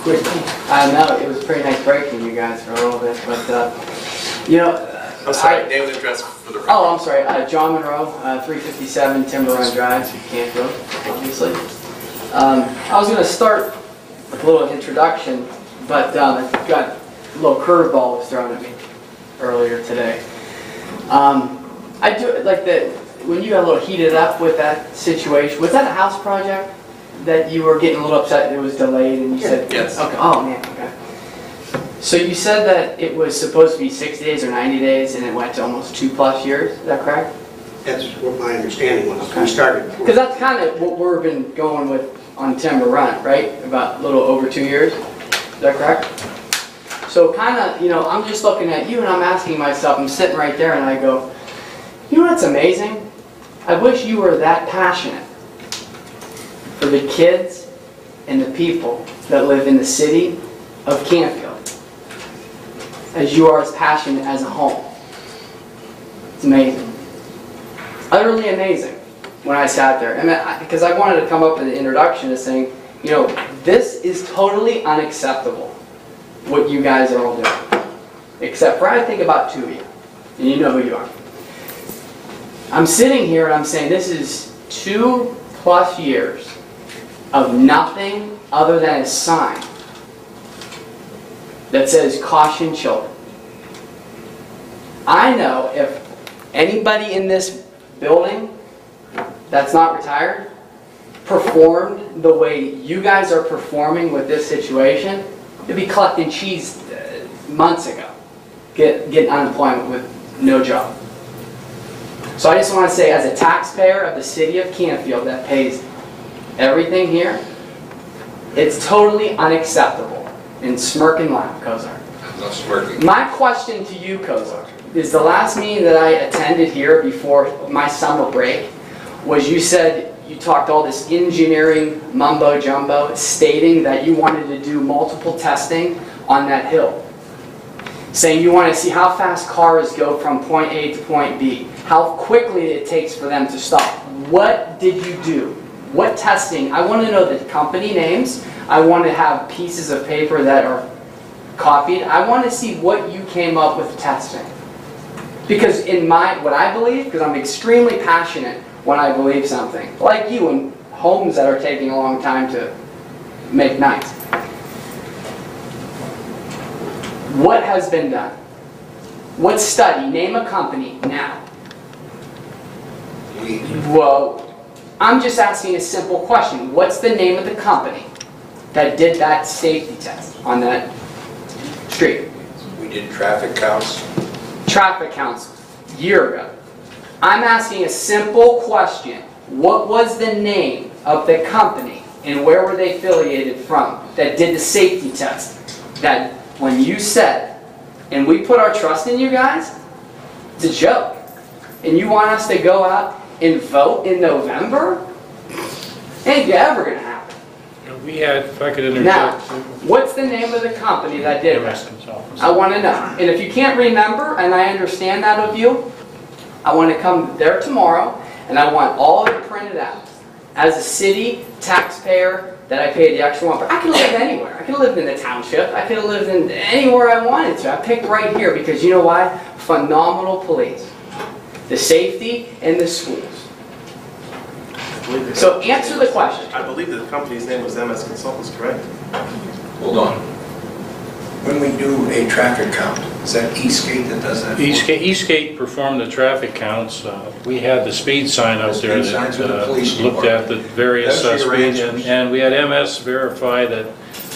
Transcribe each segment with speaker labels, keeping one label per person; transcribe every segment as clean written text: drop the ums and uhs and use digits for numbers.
Speaker 1: quickly. I know, it was a pretty nice break from you guys for a little bit, but, you know...
Speaker 2: I'm sorry, name and address for the record.
Speaker 1: Oh, I'm sorry, John Monroe, 357 Timber Run Drive, Canfield, obviously. I was going to start with a little introduction, but I got a little curveball was thrown at me earlier today. I do like that when you got a little heated up with that situation. Was that a house project that you were getting a little upset it was delayed and you said
Speaker 2: yes?
Speaker 1: Okay. Oh man. Okay. So you said that it was supposed to be 60 days or 90 days, and it went to almost 2+ years. Is that correct?
Speaker 3: That's what my understanding was.
Speaker 1: Okay.
Speaker 3: We started.
Speaker 1: Because that's kind of what we've been going with on Timber Run, right? About a little over 2 years. Is that correct? So kind of, you know, I'm just looking at you and I'm asking myself, I'm sitting right there and I go, you know what's amazing? I wish you were that passionate for the kids and the people that live in the city of Canfield as you are as passionate as a home. It's amazing. Utterly amazing when I sat there. And because I wanted to come up with an introduction to saying, you know, this is totally unacceptable, what you guys are all doing. Except for, I think, about 2 of you. And you know who you are. I'm sitting here and I'm saying this is 2+ years of nothing other than a sign that says caution children. I know if anybody in this building that's not retired performed the way you guys are performing with this situation, you'd be collecting cheese months ago, getting unemployment with no job. So I just want to say, as a taxpayer of the city of Canfield that pays everything here, it's totally unacceptable. And smirk and laugh, Kozar.
Speaker 2: No smirking.
Speaker 1: My question to you, Kozar, is the last meeting that I attended here before my summer break was you said you talked all this engineering mumbo jumbo stating that you wanted to do multiple testing on that hill. Saying you want to see how fast cars go from point A to point B, how quickly it takes for them to stop. What did you do? What testing? I want to know the company names. I want to have pieces of paper that are copied. I want to see what you came up with testing. Because in what I believe, because I'm extremely passionate when I believe something, like you in homes that are taking a long time to make nice. What has been done? What study? Name a company now. Well, I'm just asking a simple question. What's the name of the company that did that safety test on that street?
Speaker 4: We did traffic counts.
Speaker 1: Traffic counts a year ago. I'm asking a simple question. What was the name of the company and where were they affiliated from that did the safety test? That when you said, and we put our trust in you guys, it's a joke. And you want us to go out and vote in November? Ain't ever going to happen.
Speaker 5: We had, if I could interject.
Speaker 1: Now, what's the name of the company that did that? I want to know. And if you can't remember, and I understand that of you, I want to come there tomorrow, and I want all of it printed out. As a city taxpayer that I paid the extra $1. I could have lived anywhere. I could have lived in the township. I could have lived in anywhere I wanted to. I picked right here because you know why? Phenomenal police. The safety and the schools. So answer the question.
Speaker 2: I believe that the company's name was MS Consultants, correct?
Speaker 4: Hold on. When we do a traffic count, is that Eastgate that does that?
Speaker 5: Eastgate performed the traffic counts. We had the speed sign out there that looked at the various speeds, and we had MS verify that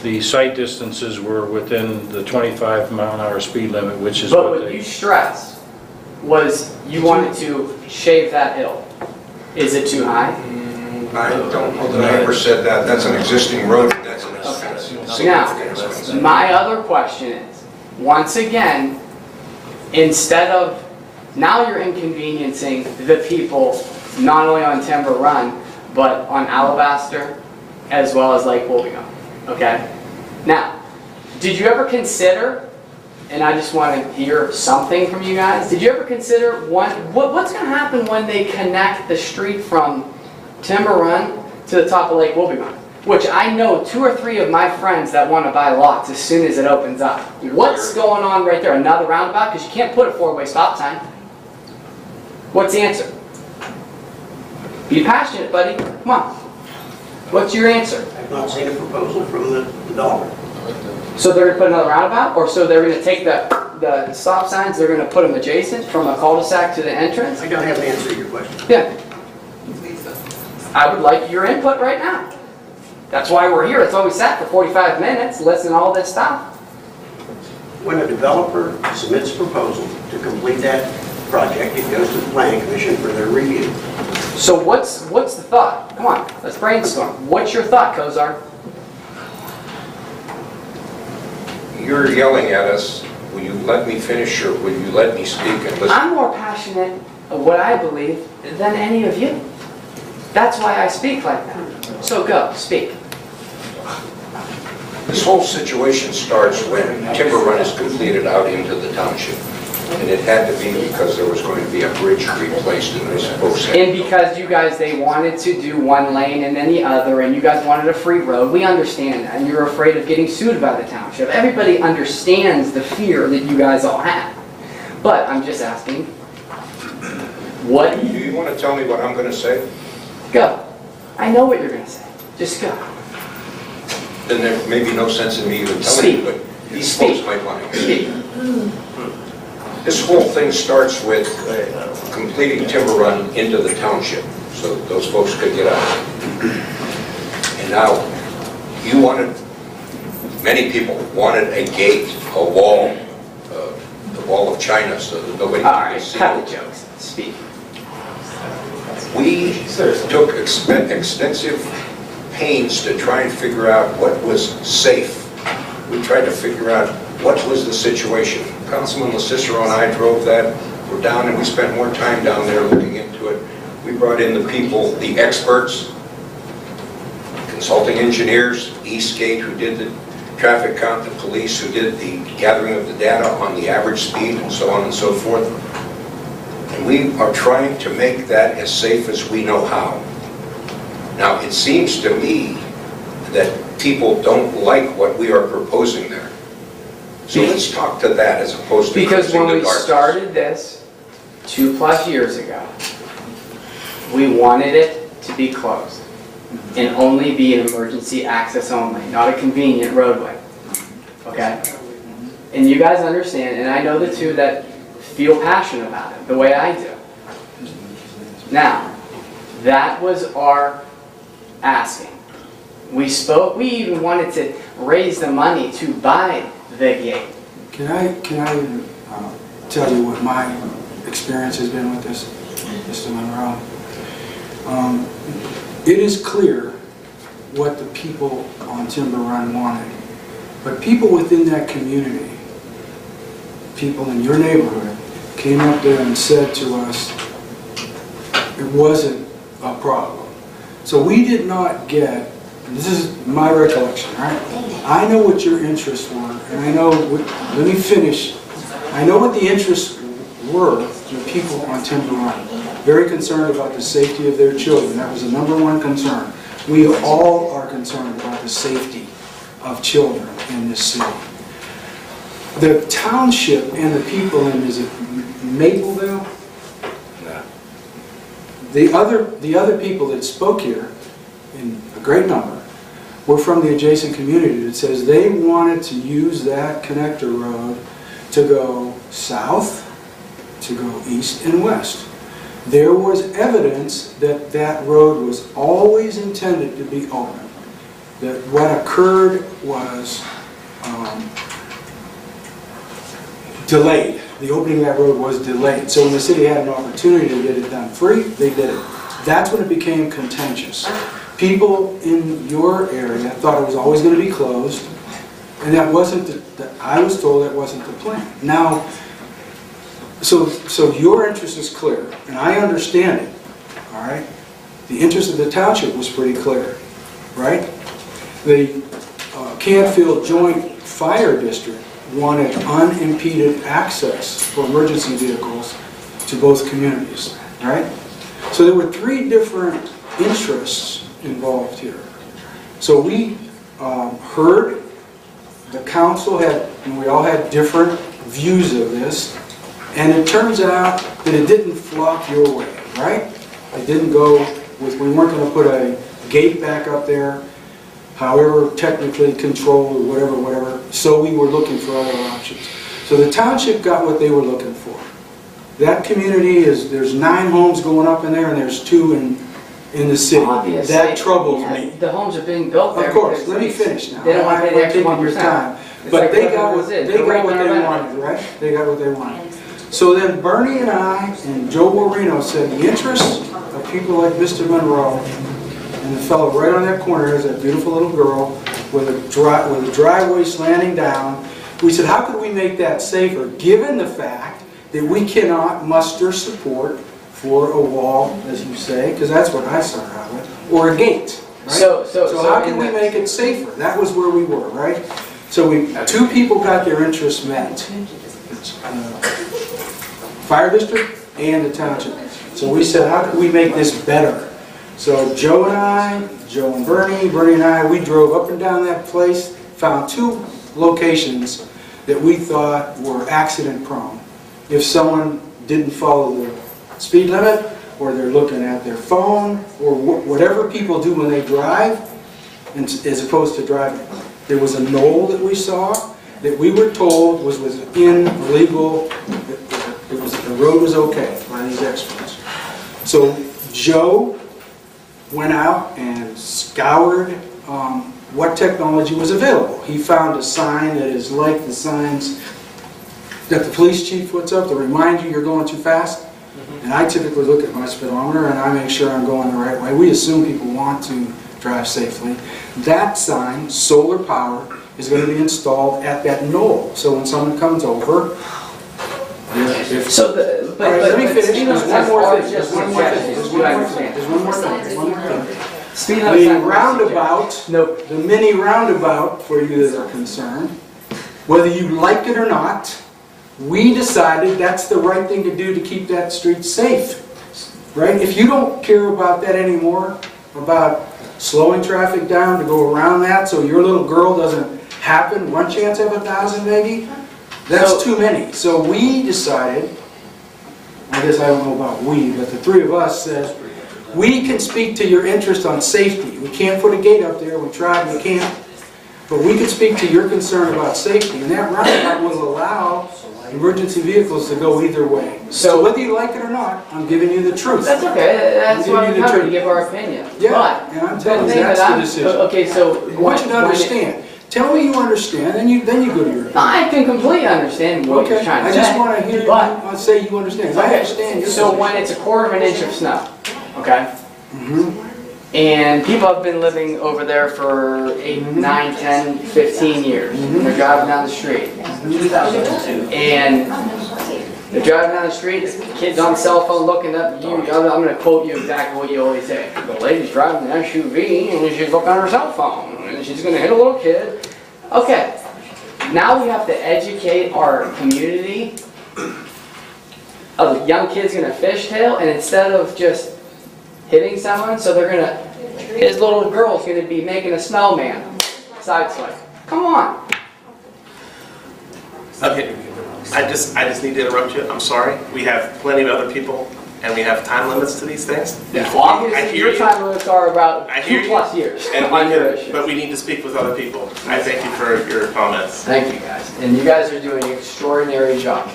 Speaker 5: the sight distances were within the 25-mile-an-hour speed limit, which is
Speaker 1: what you stressed was you wanted to shave that hill. Is it too high?
Speaker 4: I don't know that I ever said that. That's an existing road. That's an
Speaker 1: Now, my other question is, once again, instead of, now you're inconveniencing the people, not only on Timber Run, but on Alabaster, as well as Lake Wobegon, okay? Now, did you ever consider, and I just want to hear something from you guys, did you ever consider what's going to happen when they connect the street from Timber Run to the top of Lake Wobegon? which I know 2 or 3 of my friends that want to buy lots as soon as it opens up. What's going on right there? Another roundabout? Because you can't put a 4-way stop sign. What's the answer? Be passionate, buddy. Come on. What's your answer?
Speaker 3: I've not seen a proposal from the developer.
Speaker 1: So they're going to put another roundabout? Or so they're going to take the stop signs, they're going to put them adjacent from a cul-de-sac to the entrance?
Speaker 3: I don't have an answer to your question.
Speaker 1: Yeah. I would like your input right now. That's why we're here. That's why we sat for 45 minutes, listening to all this stuff.
Speaker 3: When a developer submits a proposal to complete that project, it goes to the planning commission for their review.
Speaker 1: So what's the thought? Come on, let's brainstorm. What's your thought, Kozar?
Speaker 4: You're yelling at us. Will you let me finish, or will you let me speak and listen?
Speaker 1: I'm more passionate of what I believe than any of you. That's why I speak like that. So go, speak.
Speaker 4: This whole situation starts when Timber Run is completed out into the township. And it had to be because there was going to be a bridge replaced in this folks.
Speaker 1: And because you guys, they wanted to do one lane and then the other, and you guys wanted a free road, we understand that. And you're afraid of getting sued by the township. Everybody understands the fear that you guys all have. But I'm just asking, what?
Speaker 4: Do you want to tell me what I'm going to say?
Speaker 1: Go. I know what you're going to say. Just go.
Speaker 4: Then there may be no sense in me even telling
Speaker 1: Speak.
Speaker 4: you, but these
Speaker 1: Speak.
Speaker 4: folks might want to.
Speaker 1: Speak.
Speaker 4: This whole thing starts with completing Timber Run into the township, so those folks could get out. And now, you wanted, many people wanted a gate, a wall, the wall of China, so that nobody
Speaker 1: All
Speaker 4: could
Speaker 1: right,
Speaker 4: see
Speaker 1: cut
Speaker 4: it.
Speaker 1: the jokes. Speak.
Speaker 4: We took extensive pains to try and figure out what was safe. We tried to figure out what was the situation. Councilman LaCicero and I drove that. We're down and we spent more time down there looking into it. We brought in the people, the experts, consulting engineers, Eastgate, who did the traffic count, the police, who did the gathering of the data on the average speed, and so on and so forth. And we are trying to make that as safe as we know how. Now, it seems to me that people don't like what we are proposing there. So let's talk to that as opposed to
Speaker 1: Because when
Speaker 4: the
Speaker 1: we
Speaker 4: darkness.
Speaker 1: started this 2+ years ago, we wanted it to be closed and only be an emergency access only, not a convenient roadway. Okay? And you guys understand, and I know the two that feel passionate about it, the way I do. Now, that was our asking. We spoke, we even wanted to raise the money to buy the gate.
Speaker 6: Can I tell you what my experience has been with this, Mr. Monroe? It is clear what the people on Timber Run wanted, but people within that community, people in your neighborhood, came up there and said to us it wasn't a problem. So we did not get, and this is my recollection, right? I know what your interests were, and I know, let me finish. I know what the interests were the people on Timber Run. Very concerned about the safety of their children. That was the #1 concern. We all are concerned about the safety of children in this city. The township and the people in, is it Mapleville?
Speaker 4: No.
Speaker 6: The other people that spoke here, in a great number, were from the adjacent community that says they wanted to use that connector road to go south, to go east and west. There was evidence that that road was always intended to be open. That what occurred was delayed. The opening of that road was delayed. So when the city had an opportunity to get it done free, they did it. That's when it became contentious. People in your area thought it was always going to be closed, and that wasn't I was told that wasn't the plan. Now, so your interest is clear, and I understand it, all right? The interest of the township was pretty clear, right? The Canfield Joint Fire District wanted unimpeded access for emergency vehicles to both communities, right? So there were 3 different interests involved here. So we heard, the council had, and we all had different views of this, and it turns out that it didn't flock your way, right? It didn't go with, we weren't going to put a gate back up there, however technically controlled or whatever, so we were looking for other options. So the township got what they were looking for. That community is, there's 9 homes going up in there and there's 2 in the city.
Speaker 1: Obviously,
Speaker 6: That troubles me.
Speaker 1: The homes are being built there.
Speaker 6: Of course,
Speaker 1: because
Speaker 6: let me finish now.
Speaker 1: They don't want to pay the extra
Speaker 6: I'm taking your
Speaker 1: 1%.
Speaker 6: time.
Speaker 1: It's
Speaker 6: But
Speaker 1: like
Speaker 6: they
Speaker 1: whatever
Speaker 6: got
Speaker 1: it
Speaker 6: what
Speaker 1: is.
Speaker 6: they
Speaker 1: They're
Speaker 6: got what
Speaker 1: raking
Speaker 6: they
Speaker 1: our
Speaker 6: wanted, right? They got what they wanted. So then Bernie and I and Joe Moreno said the interests of people like Mr. Monroe and the fellow right on that corner is that beautiful little girl with a driveway slanting down. We said, how could we make that safer, given the fact that we cannot muster support for a wall, as you say, because that's what I started out with, or a gate, right? So how can we make it safer? That was where we were, right? So 2 people got their interests met. Fire district and the township. So we said, how can we make this better? So Joe and Bernie and I, we drove up and down that place, found 2 locations that we thought were accident prone. If someone didn't follow the speed limit, or they're looking at their phone, or whatever people do when they drive, as opposed to driving. There was a knoll that we saw that we were told was within legal, the road was okay by these experts. So Joe went out and scoured what technology was available. He found a sign that is like the signs that the police chief puts up to remind you you're going too fast. And I typically look at my speedometer and I make sure I'm going the right way. We assume people want to drive safely. That sign, solar power, is going to be installed at that knoll. So when someone comes over, let me finish. There's one more thing. There's one more thing. The roundabout, the mini roundabout, for you that are concerned, whether you like it or not, we decided that's the right thing to do to keep that street safe, right? If you don't care about that anymore, about slowing traffic down to go around that so your little girl doesn't happen, 1 chance out of 1,000 maybe, that's too many. So we decided, I guess I don't know about we, but the 3 of us said, we can speak to your interest on safety. We can't put a gate up there, we tried, we can't. But we can speak to your concern about safety, and that roundabout will allow emergency vehicles to go either way. So whether you like it or not, I'm giving you the truth.
Speaker 1: That's okay. That's why we're coming to give our opinion.
Speaker 6: Yeah,
Speaker 1: but
Speaker 6: and I'm telling you, that's the decision.
Speaker 1: Okay, so
Speaker 6: I want you to understand. Tell me you understand, then you go to your opinion.
Speaker 1: I can completely understand what you're trying to say.
Speaker 6: I just want to hear you say you understand. I understand your
Speaker 1: So when it's a 1/4 inch of snow, okay? And people have been living over there for 8, 9, 10, 15 years. They're driving down the street. And they're driving down the street, kids on cell phone looking up you. I'm going to quote you exactly what you always say. The lady's driving an SUV and she's looking at her cell phone. And she's going to hit a little kid. Okay. Now we have to educate our community. A young kid's going to fishtail, and instead of just hitting someone, so they're going to, his little girl's going to be making a snowman side swipe. Come on.
Speaker 2: Okay, I just need to interrupt you. I'm sorry. We have plenty of other people, and we have time limits to these things.
Speaker 1: Well, obviously, your time limits are about
Speaker 2: I hear
Speaker 1: 2+ years
Speaker 2: And
Speaker 1: on your issue.
Speaker 2: but we need to speak with other people. I thank you for your comments.
Speaker 1: Thank you, guys. And you guys are doing an extraordinary job.